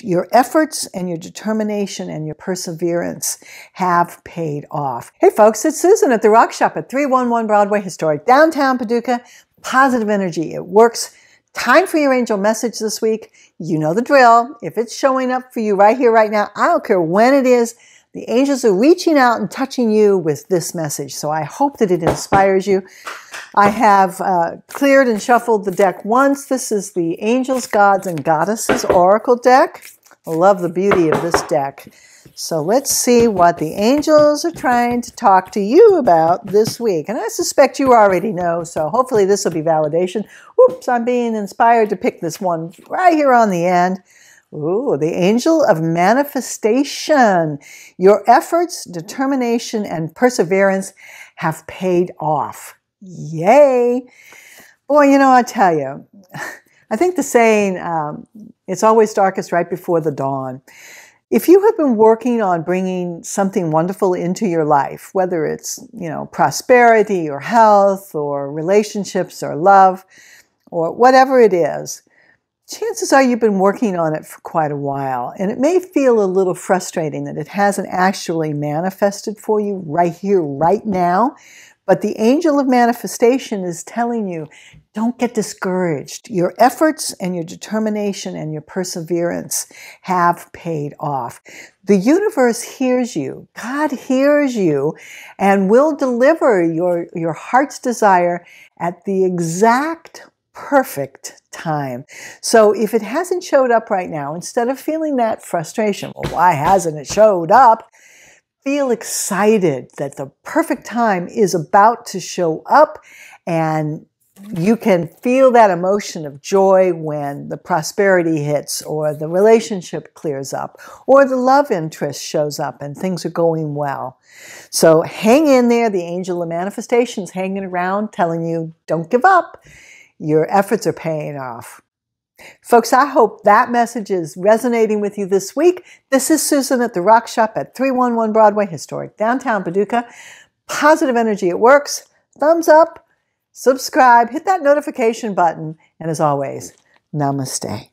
Your efforts and your determination and your perseverance have paid off. Hey folks, it's Susan at the Rock Shop at 311 Broadway, historic downtown Paducah. Positive energy, it works. Time for your angel message this week. You know the drill. If it's showing up for you right here, right now, I don't care when it is, the angels are reaching out and touching you with this message. So I hope that it inspires you. I have cleared and shuffled the deck once. This is the Angels, Gods, and Goddesses Oracle deck. I love the beauty of this deck. So let's see what the angels are trying to talk to you about this week. And I suspect you already know, so hopefully this will be validation. Oops, I'm being inspired to pick this one right here on the end. Ooh, the angel of manifestation. Your efforts, determination, and perseverance have paid off. Yay! Boy, you know, I tell you, I think the saying, it's always darkest right before the dawn. If you have been working on bringing something wonderful into your life, whether it's, you know, prosperity or health or relationships or love or whatever it is, chances are you've been working on it for quite a while, and it may feel a little frustrating that it hasn't actually manifested for you right here, right now. But the angel of manifestation is telling you, don't get discouraged. Your efforts and your determination and your perseverance have paid off. The universe hears you. God hears you and will deliver your heart's desire at the exact perfect time. So if it hasn't showed up right now, instead of feeling that frustration, well, why hasn't it showed up? Feel excited that the perfect time is about to show up, and you can feel that emotion of joy when the prosperity hits or the relationship clears up or the love interest shows up and things are going well. So hang in there. The angel of manifestation is hanging around telling you, don't give up. Your efforts are paying off. Folks, I hope that message is resonating with you this week. This is Susan at the Rock Shop at 311 Broadway, historic downtown Paducah. Positive energy, it works. Thumbs up, subscribe, hit that notification button, and as always, namaste.